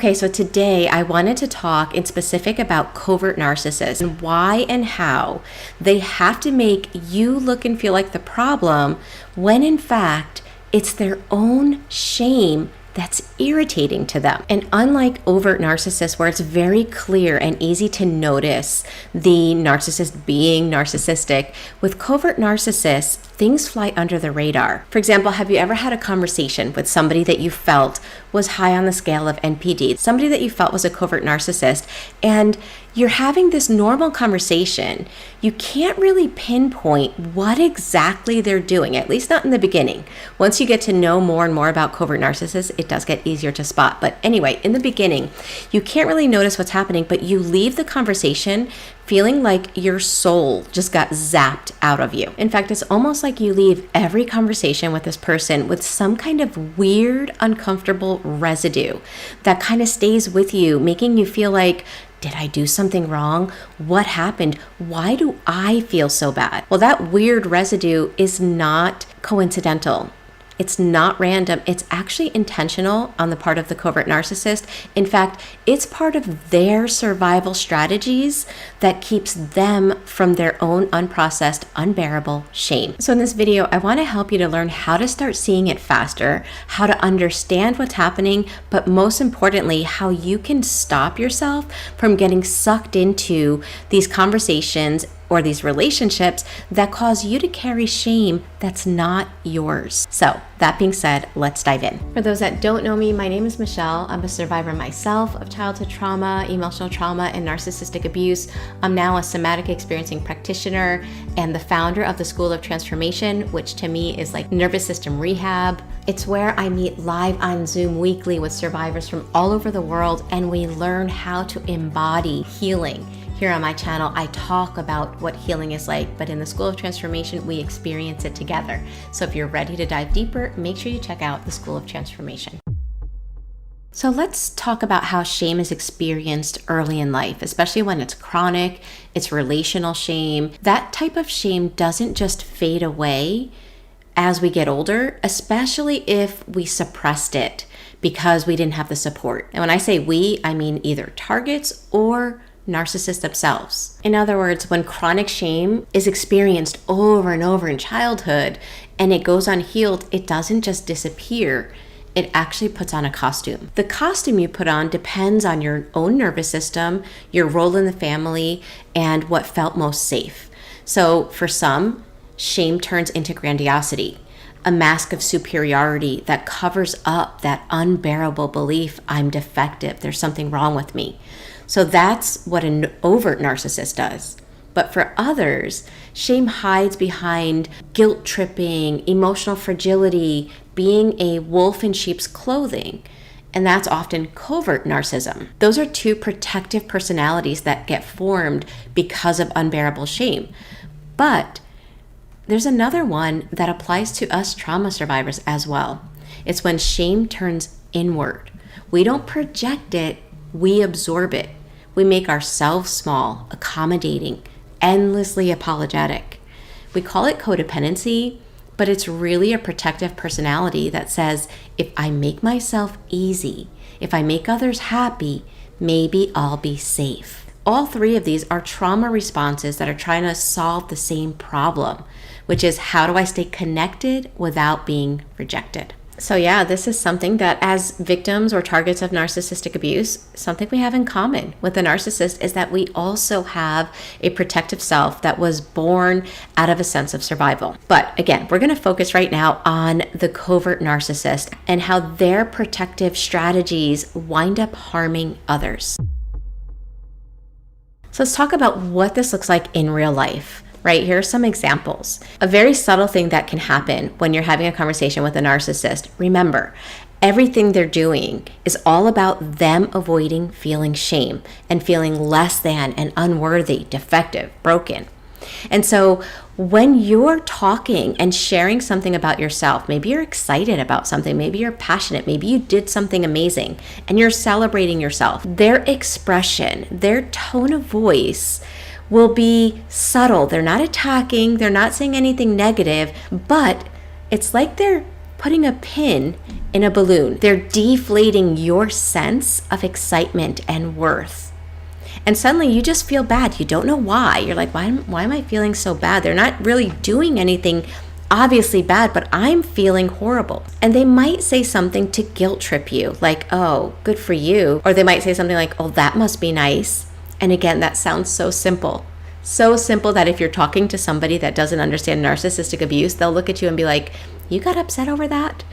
Okay, so today I wanted to talk in specific about covert narcissists and why and how they have to make you look and feel like the problem when in fact it's their own shame that's irritating to them. And unlike overt narcissists, where it's very clear and easy to notice the narcissist being narcissistic, with covert narcissists, things fly under the radar. For example, have you ever had a conversation with somebody that you felt was high on the scale of NPD, somebody that you felt was a covert narcissist, and you're having this normal conversation, you can't really pinpoint what exactly they're doing, at least not in the beginning. Once you get to know more and more about covert narcissists, it does get easier to spot. But anyway, in the beginning, you can't really notice what's happening, but you leave the conversation feeling like your soul just got zapped out of you. In fact, it's almost like you leave every conversation with this person with some kind of weird, uncomfortable residue that kind of stays with you, making you feel like, did I do something wrong? What happened? Why do I feel so bad? Well, that weird residue is not coincidental. It's not random. It's actually intentional on the part of the covert narcissist. In fact, it's part of their survival strategies that keeps them from their own unprocessed, unbearable shame. So in this video, I want to help you to learn how to start seeing it faster, how to understand what's happening, but most importantly, how you can stop yourself from getting sucked into these conversations or these relationships that cause you to carry shame that's not yours. So that being said, let's dive in. For those that don't know me, my name is Michele. I'm a survivor myself of childhood trauma, emotional trauma, and narcissistic abuse. I'm now a somatic experiencing practitioner and the founder of the School of Transformation, which to me is like nervous system rehab. It's where I meet live on Zoom weekly with survivors from all over the world, and we learn how to embody healing. Here on my channel, I talk about what healing is like, but in the School of Transformation, we experience it together. So if you're ready to dive deeper, make sure you check out the School of Transformation. So let's talk about how shame is experienced early in life, especially when it's chronic, it's relational shame. That type of shame doesn't just fade away as we get older, especially if we suppressed it because we didn't have the support. And when I say we, I mean either targets or narcissists themselves. In other words, when chronic shame is experienced over and over in childhood and it goes unhealed, it doesn't just disappear. It actually puts on a costume. The costume you put on depends on your own nervous system, your role in the family, and what felt most safe. So for some, shame turns into grandiosity, a mask of superiority that covers up that unbearable belief, I'm defective, there's something wrong with me. So that's what an overt narcissist does. But for others, shame hides behind guilt tripping, emotional fragility, being a wolf in sheep's clothing. And that's often covert narcissism. Those are two protective personalities that get formed because of unbearable shame. But there's another one that applies to us trauma survivors as well. It's when shame turns inward. We don't project it, we absorb it. We make ourselves small, accommodating, endlessly apologetic. We call it codependency, but it's really a protective personality that says, if I make myself easy, if I make others happy, maybe I'll be safe. All three of these are trauma responses that are trying to solve the same problem, which is how do I stay connected without being rejected? So yeah, this is something that as victims or targets of narcissistic abuse, something we have in common with the narcissist is that we also have a protective self that was born out of a sense of survival. But again, we're going to focus right now on the covert narcissist and how their protective strategies wind up harming others. So let's talk about what this looks like in real life. Right, here are some examples. A very subtle thing that can happen when you're having a conversation with a narcissist. Remember, everything they're doing is all about them avoiding feeling shame and feeling less than and unworthy, defective, broken. And so when you're talking and sharing something about yourself, maybe you're excited about something, maybe you're passionate, maybe you did something amazing and you're celebrating yourself, their expression, their tone of voice will be subtle. They're not attacking, they're not saying anything negative, but it's like they're putting a pin in a balloon. They're deflating your sense of excitement and worth. And suddenly you just feel bad. You don't know why. You're like, why am I feeling so bad? They're not really doing anything obviously bad, but I'm feeling horrible. And they might say something to guilt trip you, like, oh, good for you. Or they might say something like, oh, that must be nice. And again, that sounds so simple. So simple that if you're talking to somebody that doesn't understand narcissistic abuse, they'll look at you and be like, you got upset over that?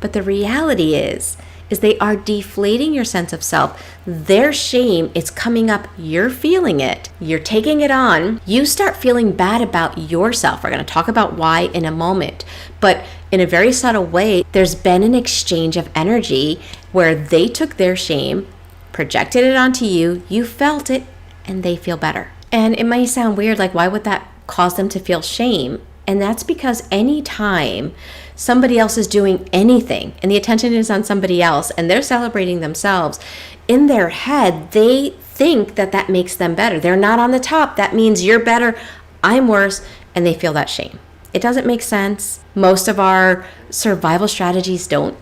But the reality is they are deflating your sense of self. Their shame is coming up. You're feeling it. You're taking it on. You start feeling bad about yourself. We're going to talk about why in a moment. But in a very subtle way, there's been an exchange of energy where they took their shame, projected it onto you, you felt it, and they feel better. And it might sound weird, like why would that cause them to feel shame? And that's because anytime somebody else is doing anything and the attention is on somebody else and they're celebrating themselves, in their head, they think that that makes them better. They're not on the top. That means you're better, I'm worse, and they feel that shame. It doesn't make sense. Most of our survival strategies don't,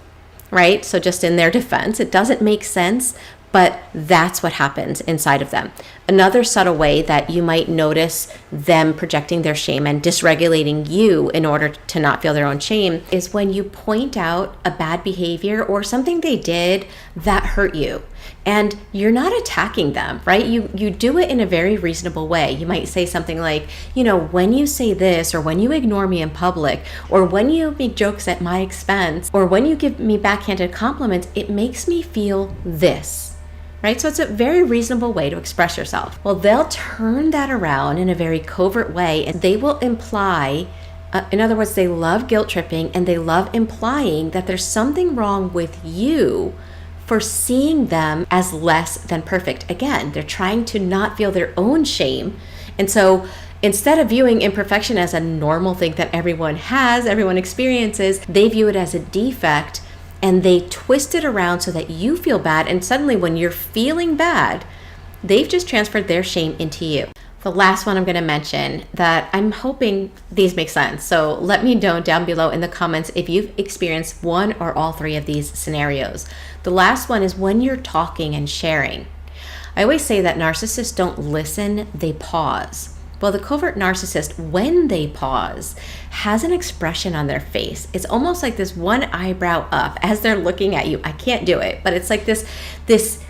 right? So just in their defense, it doesn't make sense, but that's what happens inside of them. Another subtle way that you might notice them projecting their shame and dysregulating you in order to not feel their own shame is when you point out a bad behavior or something they did that hurt you. And you're not attacking them, right? You do it in a very reasonable way. You might say something like, when you say this, or when you ignore me in public, or when you make jokes at my expense, or when you give me backhanded compliments, it makes me feel this. Right? So it's a very reasonable way to express yourself. Well, they'll turn that around in a very covert way, and they will imply, in other words, they love guilt tripping and they love implying that there's something wrong with you for seeing them as less than perfect. Again, they're trying to not feel their own shame. And so instead of viewing imperfection as a normal thing that everyone has, everyone experiences, they view it as a defect. And they twist it around so that you feel bad. And suddenly when you're feeling bad, they've just transferred their shame into you. The last one I'm going to mention that I'm hoping these make sense. So let me know down below in the comments if you've experienced one or all three of these scenarios. The last one is when you're talking and sharing. I always say that narcissists don't listen, they pause. Well, the covert narcissist, when they pause, has an expression on their face. It's almost like this one eyebrow up as they're looking at you. I can't do it, but it's like this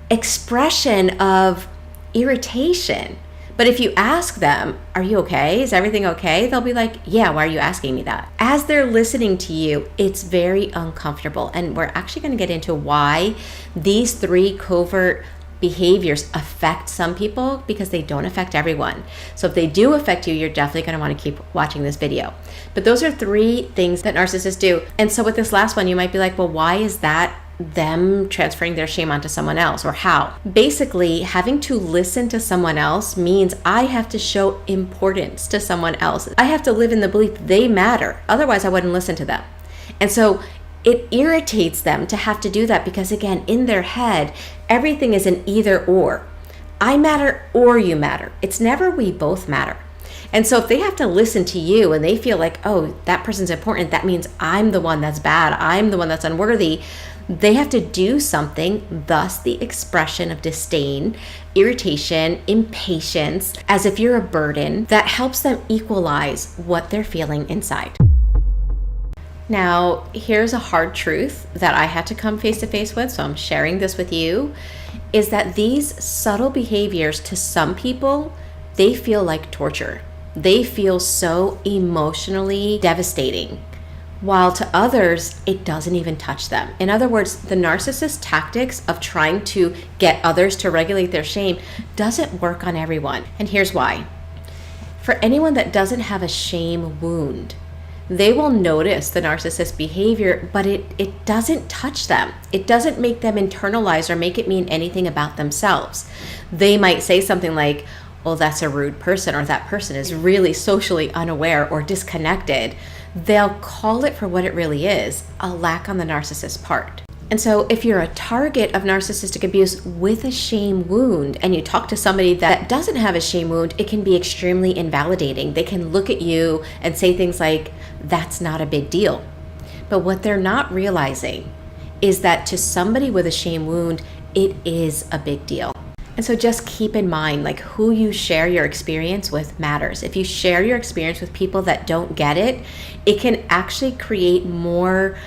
expression of irritation. But if you ask them, are you okay? Is everything okay? They'll be like, yeah, why are you asking me that? As they're listening to you, it's very uncomfortable. And we're actually going to get into why these three covert behaviors affect some people, because they don't affect everyone. So if they do affect you, you're definitely going to want to keep watching this video. But those are three things that narcissists do. And so with this last one, you might be like, well, why is that them transferring their shame onto someone else, or how? Basically, having to listen to someone else means I have to show importance to someone else. I have to live in the belief they matter. Otherwise, I wouldn't listen to them. And so it irritates them to have to do that because, again, in their head, everything is an either or. I matter or you matter. It's never we both matter. And so if they have to listen to you and they feel like, oh, that person's important, that means I'm the one that's bad, I'm the one that's unworthy, they have to do something, thus the expression of disdain, irritation, impatience, as if you're a burden that helps them equalize what they're feeling inside. Now, here's a hard truth that I had to come face to face with, so I'm sharing this with you, is that these subtle behaviors to some people, they feel like torture. They feel so emotionally devastating, while to others, it doesn't even touch them. In other words, the narcissist tactics of trying to get others to regulate their shame doesn't work on everyone. And here's why. For anyone that doesn't have a shame wound, they will notice the narcissist behavior, but it doesn't touch them. It doesn't make them internalize or make it mean anything about themselves. They might say something like, oh, that's a rude person, or that person is really socially unaware or disconnected. They'll call it for what it really is, a lack on the narcissist's part. And so if you're a target of narcissistic abuse with a shame wound and you talk to somebody that doesn't have a shame wound, it can be extremely invalidating. They can look at you and say things like, that's not a big deal. But what they're not realizing is that to somebody with a shame wound, it is a big deal. And so just keep in mind, like, who you share your experience with matters. If you share your experience with people that don't get it, it can actually create more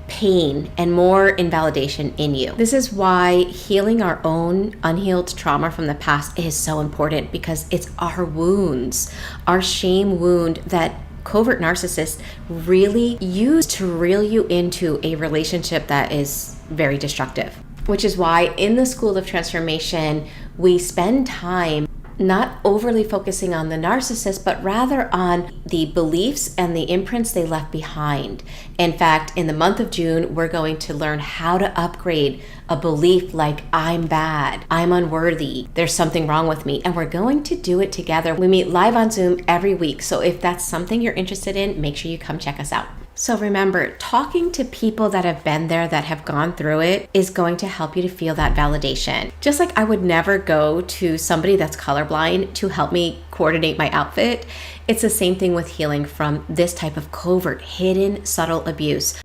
pain and more invalidation in you. This is why healing our own unhealed trauma from the past is so important, because it's our wounds, our shame wound that covert narcissists really use to reel you into a relationship that is very destructive. Which is why in the School of Transformation, we spend time not overly focusing on the narcissist, but rather on the beliefs and the imprints they left behind. In fact, in the month of June, we're going to learn how to upgrade a belief like, I'm bad, I'm unworthy, there's something wrong with me. And we're going to do it together. We meet live on Zoom every week. So if that's something you're interested in, make sure you come check us out. So remember, talking to people that have been there, that have gone through it, is going to help you to feel that validation. Just like I would never go to somebody that's colorblind to help me coordinate my outfit, it's the same thing with healing from this type of covert, hidden, subtle abuse.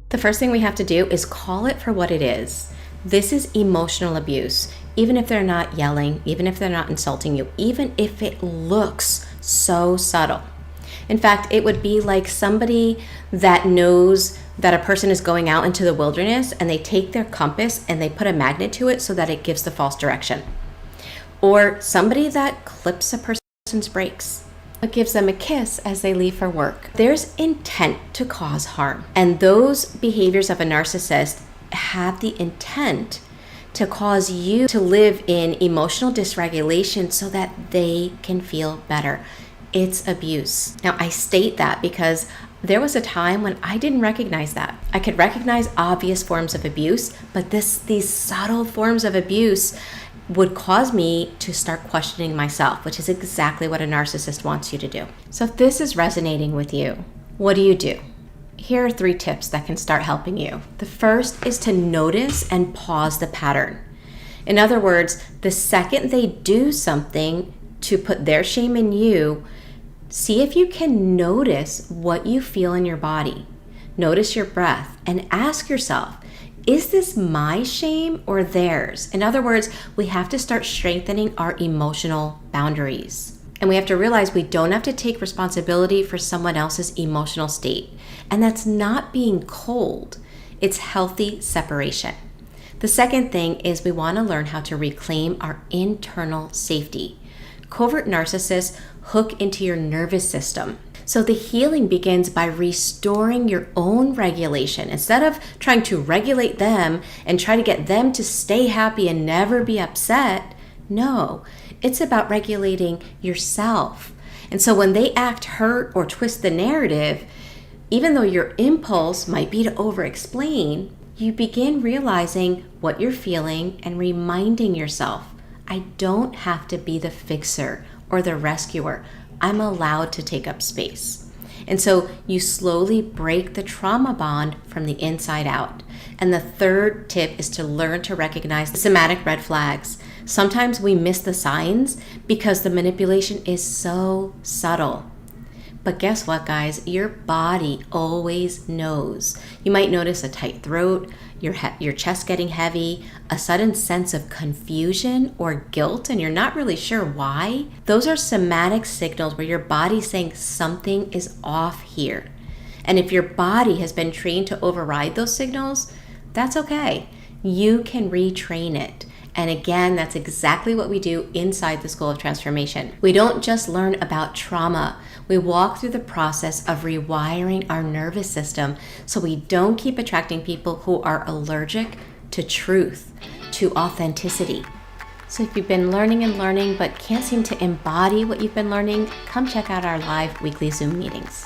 The first thing we have to do is call it for what it is. This is emotional abuse. Even if they're not yelling, even if they're not insulting you, even if it looks so subtle. In fact, it would be like somebody that knows that a person is going out into the wilderness and they take their compass and they put a magnet to it so that it gives the false direction. Or somebody that clips a person's brakes, but gives them a kiss as they leave for work. There's intent to cause harm. And those behaviors of a narcissist have the intent to cause you to live in emotional dysregulation so that they can feel better. It's abuse. Now, I state that because there was a time when I didn't recognize that. I could recognize obvious forms of abuse, but these subtle forms of abuse would cause me to start questioning myself, which is exactly what a narcissist wants you to do. So if this is resonating with you, what do you do? Here are 3 tips that can start helping you. The first is to notice and pause the pattern. In other words, the second they do something to put their shame in you, see if you can notice what you feel in your body. Notice your breath and ask yourself, is this my shame or theirs? In other words, we have to start strengthening our emotional boundaries. And we have to realize we don't have to take responsibility for someone else's emotional state. And that's not being cold. It's healthy separation. The second thing is we want to learn how to reclaim our internal safety. Covert narcissists hook into your nervous system. So the healing begins by restoring your own regulation. Instead of trying to regulate them and try to get them to stay happy and never be upset, no, it's about regulating yourself. And so when they act hurt or twist the narrative, even though your impulse might be to over-explain, you begin realizing what you're feeling and reminding yourself, I don't have to be the fixer or the rescuer. I'm allowed to take up space. And so you slowly break the trauma bond from the inside out. And the third tip is to learn to recognize the somatic red flags. Sometimes we miss the signs because the manipulation is so subtle. But guess what, guys? Your body always knows. You might notice a tight throat, your chest getting heavy, a sudden sense of confusion or guilt, and you're not really sure why. Those are somatic signals where your body's saying something is off here. And if your body has been trained to override those signals, that's okay. You can retrain it. And again, that's exactly what we do inside the School of Transformation. We don't just learn about trauma. We walk through the process of rewiring our nervous system so we don't keep attracting people who are allergic to truth, to authenticity. So if you've been learning and learning but can't seem to embody what you've been learning, come check out our live weekly Zoom meetings.